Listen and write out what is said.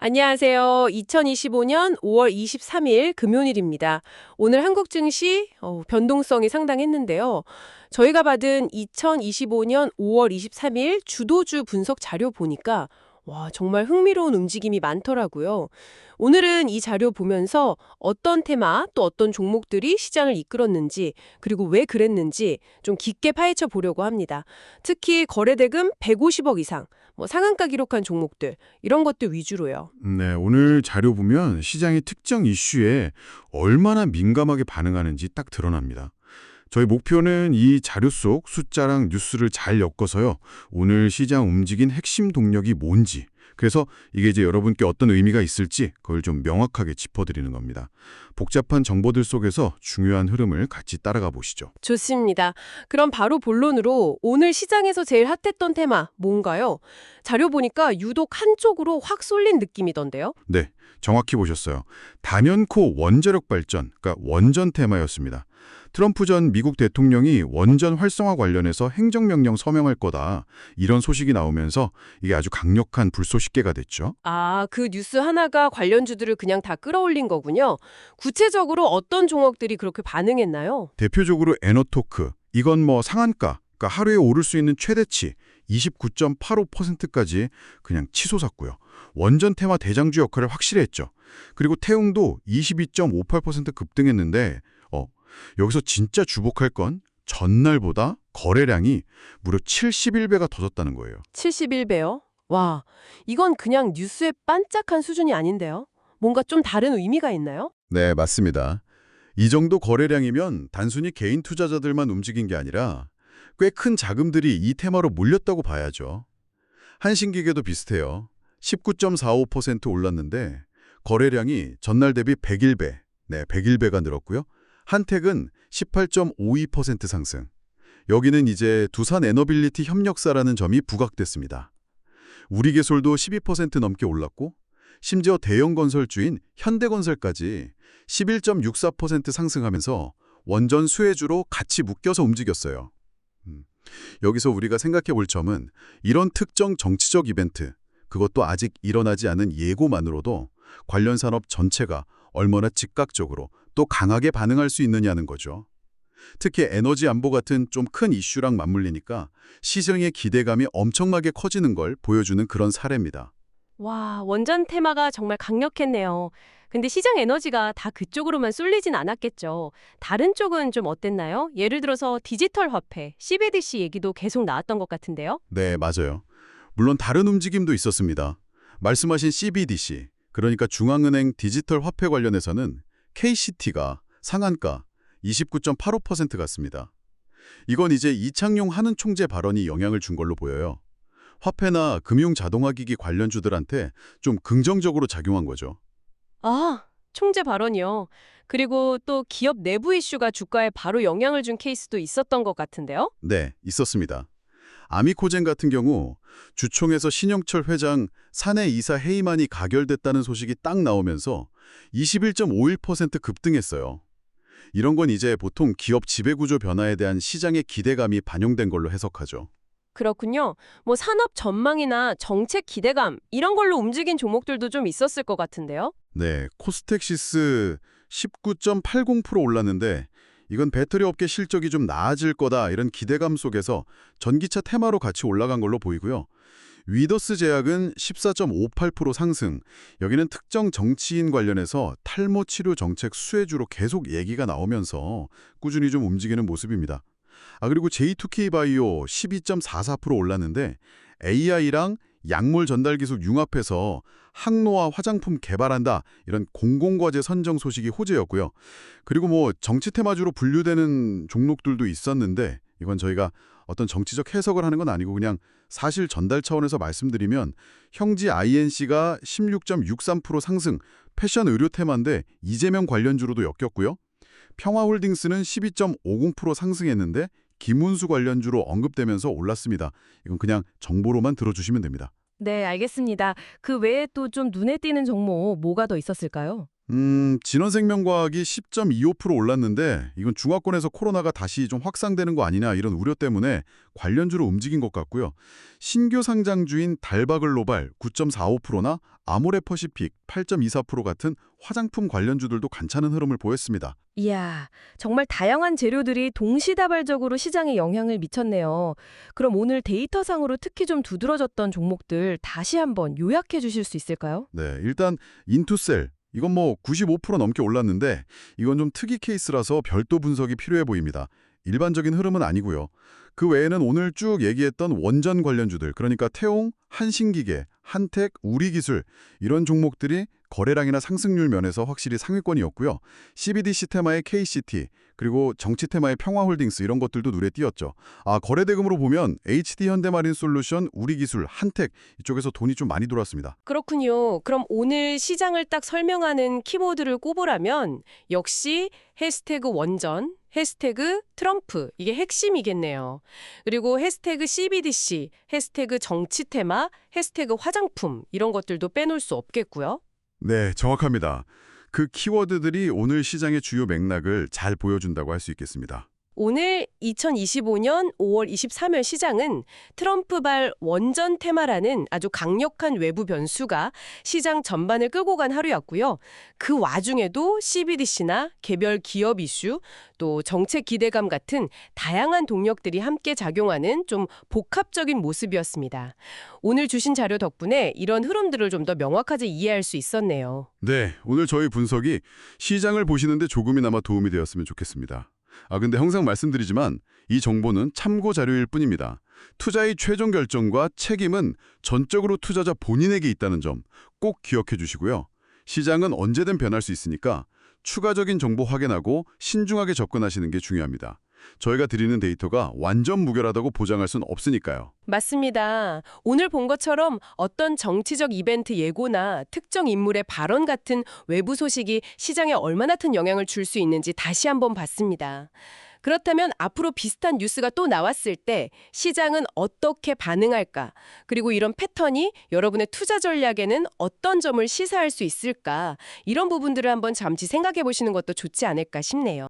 안녕하세요. 2025년 5월 23일 금요일입니다. 오늘 한국 증시 변동성이 상당했는데요. 저희가 받은 2025년 5월 23일 주도주 분석 자료 보니까 와, 정말 흥미로운 움직임이 많더라고요. 오늘은 이 자료 보면서 어떤 테마 또 어떤 종목들이 시장을 이끌었는지 그리고 왜 그랬는지 좀 깊게 파헤쳐 보려고 합니다. 특히 거래대금 150억 이상, 상한가 기록한 종목들 이런 것들 위주로요. 네, 오늘 자료 보면 시장의 특정 이슈에 얼마나 민감하게 반응하는지 딱 드러납니다. 저희 목표는 이 자료 속 숫자랑 뉴스를 잘 엮어서요. 오늘 시장 움직인 핵심 동력이 뭔지, 그래서 이게 이제 여러분께 어떤 의미가 있을지 그걸 좀 명확하게 짚어드리는 겁니다. 복잡한 정보들 속에서 중요한 흐름을 같이 따라가 보시죠. 좋습니다. 그럼 바로 본론으로 오늘 시장에서 제일 핫했던 테마 뭔가요? 자료 보니까 유독 한쪽으로 확 쏠린 느낌이던데요. 네, 정확히 보셨어요. 단연코 원자력 발전, 그러니까 원전 테마였습니다. 트럼프 전 미국 대통령이 원전 활성화 관련해서 행정명령 서명할 거다. 이런 소식이 나오면서 이게 아주 강력한 불쏘시개가 됐죠. 아, 그 뉴스 하나가 관련주들을 그냥 다 끌어올린 거군요. 구체적으로 어떤 종목들이 그렇게 반응했나요? 대표적으로 에너토크, 이건 뭐 상한가, 그러니까 하루에 오를 수 있는 최대치 29.85%까지 그냥 치솟았고요. 원전 테마 대장주 역할을 확실히 했죠. 그리고 태웅도 22.58% 급등했는데 여기서 진짜 주목할 건 전날보다 거래량이 무려 71배가 터졌다는 거예요. 71배요? 와, 이건 그냥 뉴스에 반짝한 수준이 아닌데요. 뭔가 좀 다른 의미가 있나요? 네, 맞습니다. 이 정도 거래량이면 단순히 개인 투자자들만 움직인 게 아니라 꽤 큰 자금들이 이 테마로 몰렸다고 봐야죠. 한신기계도 비슷해요. 19.45% 올랐는데 거래량이 전날 대비 101배, 네, 101배가 늘었고요. 한택은 18.52% 상승. 여기는 이제 두산 에너빌리티 협력사라는 점이 부각됐습니다. 우리개솔도 12% 넘게 올랐고 심지어 대형 건설주인 현대건설까지 11.64% 상승하면서 원전 수혜주로 같이 묶여서 움직였어요. 여기서 우리가 생각해 볼 점은 이런 특정 정치적 이벤트, 그것도 아직 일어나지 않은 예고만으로도 관련 산업 전체가 얼마나 즉각적으로 또 강하게 반응할 수 있느냐는 거죠. 특히 에너지 안보 같은 좀 큰 이슈랑 맞물리니까 시장의 기대감이 엄청나게 커지는 걸 보여주는 그런 사례입니다. 와, 원전 테마가 정말 강력했네요. 근데 시장 에너지가 다 그쪽으로만 쏠리진 않았겠죠. 다른 쪽은 좀 어땠나요? 예를 들어서 디지털 화폐, CBDC 얘기도 계속 나왔던 것 같은데요. 네, 맞아요. 물론 다른 움직임도 있었습니다. 말씀하신 CBDC, 그러니까 중앙은행 디지털 화폐 관련해서는 KCT가 상한가 29.85% 갔습니다. 이건 이제 이창용 한은 총재 발언이 영향을 준 걸로 보여요. 화폐나 금융 자동화기기 관련주들한테 좀 긍정적으로 작용한 거죠. 아, 총재 발언이요. 그리고 또 기업 내부 이슈가 주가에 바로 영향을 준 케이스도 있었던 것 같은데요. 네, 있었습니다. 아미코젠 같은 경우 주총에서 신영철 회장 사내 이사 해임안이 가결됐다는 소식이 딱 나오면서 21.51% 급등했어요. 이런 건 이제 보통 기업 지배구조 변화에 대한 시장의 기대감이 반영된 걸로 해석하죠. 그렇군요. 산업 전망이나 정책 기대감 이런 걸로 움직인 종목들도 좀 있었을 것 같은데요. 네, 코스텍시스 19.80% 올랐는데 이건 배터리 업계 실적이 좀 나아질 거다 이런 기대감 속에서 전기차 테마로 같이 올라간 걸로 보이고요. 위더스 제약은 14.58% 상승. 여기는 특정 정치인 관련해서 탈모 치료 정책 수혜주로 계속 얘기가 나오면서 꾸준히 좀 움직이는 모습입니다. 그리고 J2K 바이오 12.44% 올랐는데 AI랑 약물 전달 기술 융합해서 항노화 화장품 개발한다 이런 공공과제 선정 소식이 호재였고요. 그리고 뭐 정치 테마주로 분류되는 종목들도 있었는데 이건 저희가 어떤 정치적 해석을 하는 건 아니고 그냥 사실 전달 차원에서 말씀드리면 형지 INC가 16.63% 상승, 패션 의료 테마인데 이재명 관련주로도 엮였고요. 평화홀딩스는 12.50% 상승했는데 김문수 관련주로 언급되면서 올랐습니다. 이건 그냥 정보로만 들어주시면 됩니다. 네, 알겠습니다. 그 외에 또 좀 눈에 띄는 종목 뭐가 더 있었을까요? 진원생명과학이 10.25% 올랐는데 이건 중화권에서 코로나가 다시 좀 확산되는 거 아니냐 이런 우려 때문에 관련주로 움직인 것 같고요. 신규 상장주인 달바글로발 9.45%나 아모레퍼시픽 8.24% 같은 화장품 관련주들도 괜찮은 흐름을 보였습니다. 이야, 정말 다양한 재료들이 동시다발적으로 시장에 영향을 미쳤네요. 그럼 오늘 데이터상으로 특히 좀 두드러졌던 종목들 다시 한번 요약해 주실 수 있을까요? 네, 일단 인투셀 이건 뭐 95% 넘게 올랐는데 이건 좀 특이 케이스라서 별도 분석이 필요해 보입니다. 일반적인 흐름은 아니고요. 그 외에는 오늘 쭉 얘기했던 원전 관련주들, 그러니까 태용, 한신기계, 한택, 우리기술 이런 종목들이 거래량이나 상승률 면에서 확실히 상위권이었고요. CBDC 테마의 KCT, 그리고 정치 테마의 평화홀딩스 이런 것들도 눈에 띄었죠. 거래대금으로 보면 HD현대마린솔루션, 우리기술, 한택 이쪽에서 돈이 좀 많이 들어왔습니다. 그렇군요. 그럼 오늘 시장을 딱 설명하는 키워드를 꼽으라면 역시 해시태그 원전, 해시태그 트럼프 이게 핵심이겠네요. 그리고 해시태그 CBDC, 해시태그 정치 테마, 해시태그 화장품 이런 것들도 빼놓을 수 없겠고요. 네, 정확합니다. 그 키워드들이 오늘 시장의 주요 맥락을 잘 보여준다고 할 수 있겠습니다. 오늘 2025년 5월 23일 시장은 트럼프발 원전 테마라는 아주 강력한 외부 변수가 시장 전반을 끌고 간 하루였고요. 그 와중에도 CBDC나 개별 기업 이슈, 또 정책 기대감 같은 다양한 동력들이 함께 작용하는 좀 복합적인 모습이었습니다. 오늘 주신 자료 덕분에 이런 흐름들을 좀 더 명확하게 이해할 수 있었네요. 네, 오늘 저희 분석이 시장을 보시는데 조금이나마 도움이 되었으면 좋겠습니다. 근데 항상 말씀드리지만 이 정보는 참고 자료일 뿐입니다. 투자의 최종 결정과 책임은 전적으로 투자자 본인에게 있다는 점 꼭 기억해 주시고요. 시장은 언제든 변할 수 있으니까 추가적인 정보 확인하고 신중하게 접근하시는 게 중요합니다. 저희가 드리는 데이터가 완전 무결하다고 보장할 수는 없으니까요. 맞습니다. 오늘 본 것처럼 어떤 정치적 이벤트 예고나 특정 인물의 발언 같은 외부 소식이 시장에 얼마나 큰 영향을 줄 수 있는지 다시 한번 봤습니다. 그렇다면 앞으로 비슷한 뉴스가 또 나왔을 때 시장은 어떻게 반응할까? 그리고 이런 패턴이 여러분의 투자 전략에는 어떤 점을 시사할 수 있을까? 이런 부분들을 한번 잠시 생각해 보시는 것도 좋지 않을까 싶네요.